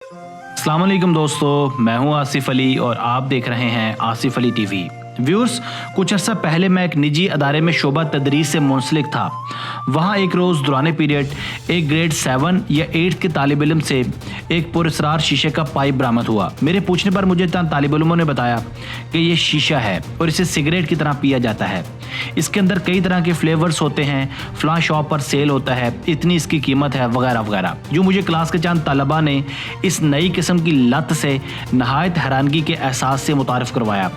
अस्सलाम वालेकुम दोस्तों, मैं हूं आसिफ अली और आप देख रहे हैं आसिफ अली टीवी। व्यूअर्स, कुछ अर्सा पहले मैं एक निजी अदारे में शोबा तदरीस से मुंसलिक था। वहाँ एक रोज़ दौरान पीरियड एक ग्रेड 7 या 8 के तालिब इल्म से एक पुरस्रार शीशे का पाइप बरामद हुआ। मेरे पूछने पर मुझे चंद तालिब इल्मों ने बताया कि ये शीशा है और इसे सिगरेट की तरह पिया जाता है। इसके अंदर कई तरह के फ्लेवर्स होते हैं, फ्लाश शॉप पर सेल होता है, इतनी इसकी कीमत है वगैरह वगैरह। जो मुझे क्लास के चंद तलबा ने इस नई किस्म की लत से नहायत हैरानगी के एहसास से मुतारिफ करवाया।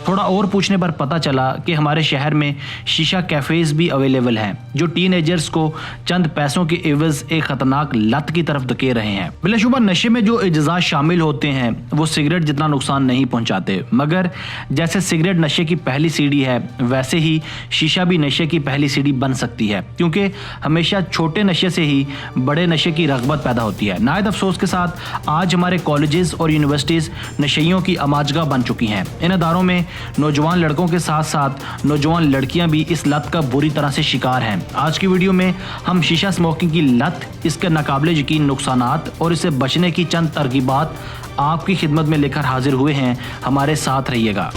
थोड़ा और पूछने पर पता चला कि हमारे शहर में शीशा कैफ़ेज़ भी अवेलेबल हैं जो टीनेजर्स को चंद पैसों के एवज़ एक ख़तरनाक लत की तरफ धकेल रहे हैं। बिलाशुबा नशे में जो अज्जा शामिल होते हैं वो सिगरेट जितना नुकसान नहीं पहुंचाते, मगर जैसे सिगरेट नशे की पहली सीढ़ी है वैसे ही शीशा भी नशे की पहली सीढ़ी बन सकती है, क्योंकि हमेशा छोटे नशे से ही बड़े नशे की रग़बत पैदा होती है। नायत अफसोस के साथ आज हमारे कॉलेजेस और यूनिवर्सिटीज़ नशेइयों की अमाजगा बन चुकी हैं। इन अदारों में नौजवान लड़कों के साथ साथ नौजवान लड़कियां भी इस लत का बुरी तरह से शिकार हैं। आज की वीडियो में हम शीशा स्मोकिंग की लत, इसके नाकाबिले यकीन नुकसानात और इससे बचने की चंद तरगीबात आपकी खिदमत में लेकर हाजिर हुए हैं। हमारे साथ रहिएगा।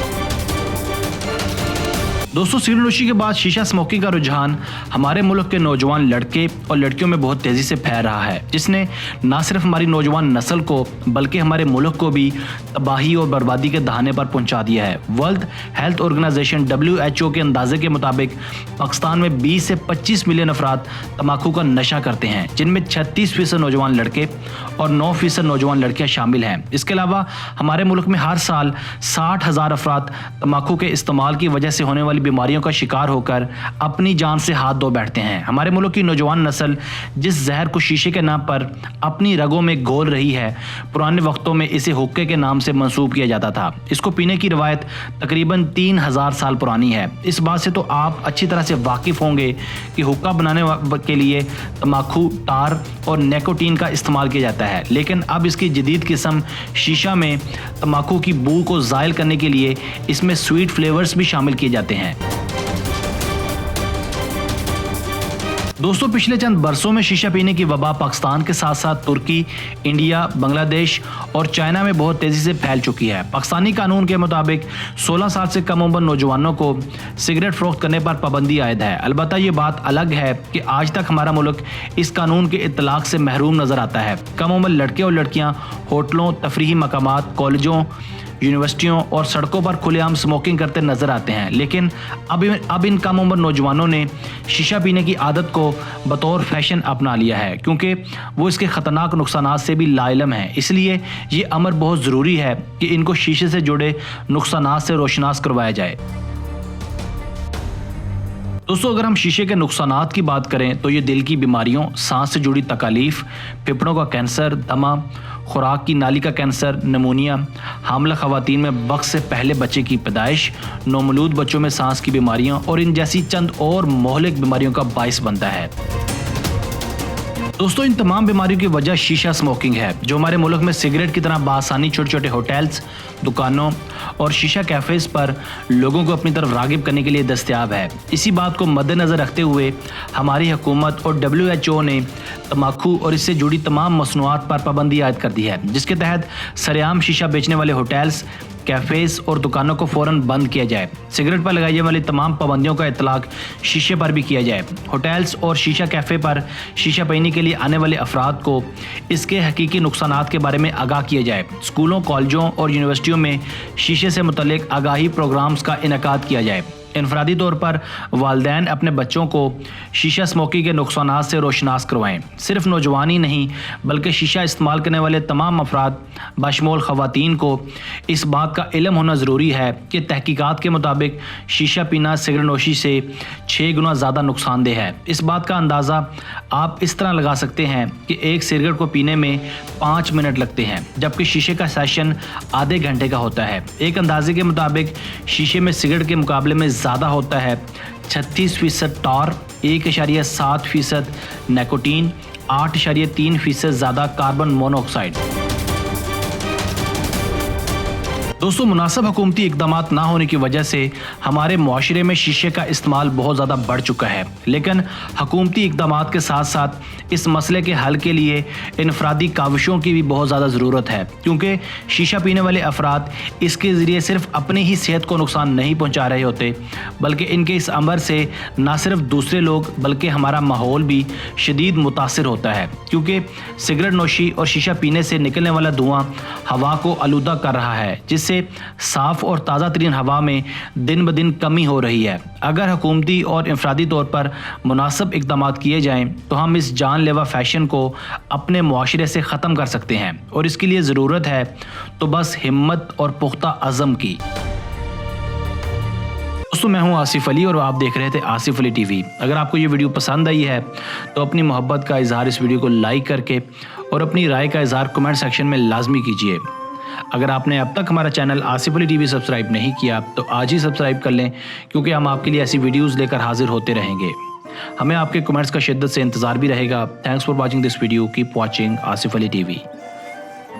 दोस्तों, सिगरेट नोशी के बाद शीशा स्मोकिंग का रुझान हमारे मुल्क के नौजवान लड़के और लड़कियों में बहुत तेज़ी से फैल रहा है, जिसने न सिर्फ हमारी नौजवान नस्ल को बल्कि हमारे मुल्क को भी तबाही और बर्बादी के दहाने पर पहुंचा दिया है। वर्ल्ड हेल्थ ऑर्गेनाइजेशन WHO के अंदाजे के मुताबिक पाकिस्तान में 20 से 25 मिलियन अफराद तम्बाकू का नशा करते हैं, जिनमें 36% नौजवान लड़के और 9% नौजवान लड़कियाँ शामिल हैं। इसके अलावा हमारे मुल्क में हर साल 60,000 अफराद तम्बाकू के इस्तेमाल की वजह से होने वाली बीमारियों का शिकार होकर अपनी जान से हाथ धो बैठते हैं। हमारे मुल्क की नौजवान नस्ल जिस जहर को शीशे के नाम पर अपनी रगों में घोल रही है, पुराने वक्तों में इसे हुक्के के नाम से मंसूब किया जाता था। इसको पीने की रवायत तकरीबन 3000 साल पुरानी है। इस बात से तो आप अच्छी तरह से वाकिफ होंगे कि हुक्का बनाने के लिए तम्बाकू, टार और निकोटीन का इस्तेमाल किया जाता है, लेकिन अब इसकी जदीद किस्म शीशा में तम्बाकू की बू को ज़ायल करने के लिए इसमें स्वीट फ्लेवर्स भी शामिल किए जाते हैं। दोस्तों, पिछले चंद बरसों में शीशा पीने की वबा पाकिस्तान के साथ साथ तुर्की, इंडिया, बांग्लादेश और चाइना में बहुत तेज़ी से फैल चुकी है। पाकिस्तानी कानून के मुताबिक 16 साल से कम उम्र नौजवानों को सिगरेट फरोख्त करने पर पाबंदी आयद है। अलबत्ता ये बात अलग है कि आज तक हमारा मुल्क इस कानून के इतलाक से महरूम नज़र आता है। कम उम्र लड़के और लड़कियाँ होटलों, तफरीही मकामात, कॉलेजों, यूनिवर्सिटियों और सड़कों पर खुलेआम स्मोकिंग करते नजर आते हैं, लेकिन अब इन कम उम्र नौजवानों ने शीशा पीने की आदत को बतौर फैशन अपना लिया है, क्योंकि वो इसके ख़तरनाक नुकसानात से भी लाइलम है। इसलिए ये अमर बहुत ज़रूरी है कि इनको शीशे से जुड़े नुकसानात से रोशनास करवाया जाए। दोस्तों, अगर हम शीशे के नुकसानात की बात करें तो ये दिल की बीमारियों, सांस से जुड़ी तकालीफ, फेफड़ों का कैंसर, दमा, खुराक की नाली का कैंसर, नमूनिया, हामला खवातीन में वक्त से पहले बच्चे की पैदाइश, नौमौलूद बच्चों में सांस की बीमारियां और इन जैसी चंद और मोहलिक बीमारियों का बाइस बनता है। दोस्तों, इन तमाम बीमारियों की वजह शीशा स्मोकिंग है, जो हमारे मुल्क में सिगरेट की तरह बासानी छोटे छोटे होटल्स, दुकानों और शीशा कैफ़ेज़ पर लोगों को अपनी तरफ रागिब करने के लिए दस्तयाब है। इसी बात को मद्देनज़र रखते हुए हमारी हुकूमत और WHO ने तम्बाकू और इससे जुड़ी तमाम मसनूआत पर पाबंदी आयद कर दी है, जिसके तहत सरेआम शीशा बेचने वाले होटल्स, कैफ़ेज़ और दुकानों को फ़ौरन बंद किया जाए। सिगरेट पर लगाई जाने वाली तमाम पाबंदियों का इतलाक शीशे पर भी किया जाए। होटल्स और शीशा कैफ़े पर शीशा पीने के लिए आने वाले अफराद को इसके हकीकी नुकसानात के बारे में आगाह किया जाए। स्कूलों, कॉलेजों और यूनिवर्सिटियों में शीशे से मुतल्लिक आगाही प्रोग्राम्स का इनेकाद किया जाए। इनफरादी तौर पर वालिदैन अपने बच्चों को शीशा स्मोकिंग के नुकसानात से रोशनास करवाएं। सिर्फ नौजवान ही नहीं बल्कि शीशा इस्तेमाल करने वाले तमाम अफराद बशमूल ख़वातीन को इस बात का इल्म होना ज़रूरी है कि तहकीकात के मुताबिक शीशा पीना सिगरेट नोशी से 6 गुना ज़्यादा नुकसानदेह है। इस बात का अंदाज़ा आप इस तरह लगा सकते हैं कि एक सिगरेट को पीने में 5 मिनट लगते हैं, जबकि शीशे का सेशन आधे घंटे का होता है। एक अंदाजे के मुताबिक शीशे में सिगरेट के मुकाबले में ज़्यादा होता है 36% टार, 1.7% निकोटीन, 8.3% ज़्यादा कार्बन मोनोऑक्साइड। दोस्तों, मुनासिब हुकूमती इक़दामात ना होने की वजह से हमारे मुआशरे में शीशे का इस्तेमाल बहुत ज़्यादा बढ़ चुका है, लेकिन हुकूमती इक़दामात के साथ साथ इस मसले के हल के लिए इनफरादी काविशों की भी बहुत ज़्यादा ज़रूरत है, क्योंकि शीशा पीने वाले अफराद इसके ज़रिए सिर्फ अपनी ही सेहत को नुकसान नहीं पहुँचा रहे होते, बल्कि इनके इस अमर से ना सिर्फ दूसरे लोग बल्कि हमारा माहौल भी शदीद मुतासिर होता है, क्योंकि सिगरेट नोशी और शीशा पीने से निकलने वाला धुआं हवा को आलूदा कर रहा है, जिससे साफ और ताज़ा तरीन हवा में दिन ब दिन कमी हो रही है। अगर हुकूमती और इंफरादी तौर पर मुनासिब इक़दामात किए जाएं तो हम इस जानलेवा फैशन को अपने मुआशरे से ख़त्म कर सकते हैं, और इसके लिए ज़रूरत है तो बस हिम्मत और पुख्ता अज़म की। दोस्तों, मैं हूं आसिफ अली और आप देख रहे थे आसिफ अली टीवी। अगर आपको ये वीडियो पसंद आई है तो अपनी मोहब्बत का इजहार इस वीडियो को लाइक करके और अपनी राय का इजहार कमेंट सेक्शन में लाजमी कीजिए। अगर आपने अब तक हमारा channel Asif Ali TV subscribe नहीं किया तो आज ही सब्सक्राइब कर लें, क्योंकि हम आपके लिए ऐसी वीडियोज़ लेकर हाजिर होते रहेंगे। हमें आपके कमेंट्स का शिद्दत से इंतज़ार भी रहेगा। Thanks for watching this video. Keep watching Asif Ali TV.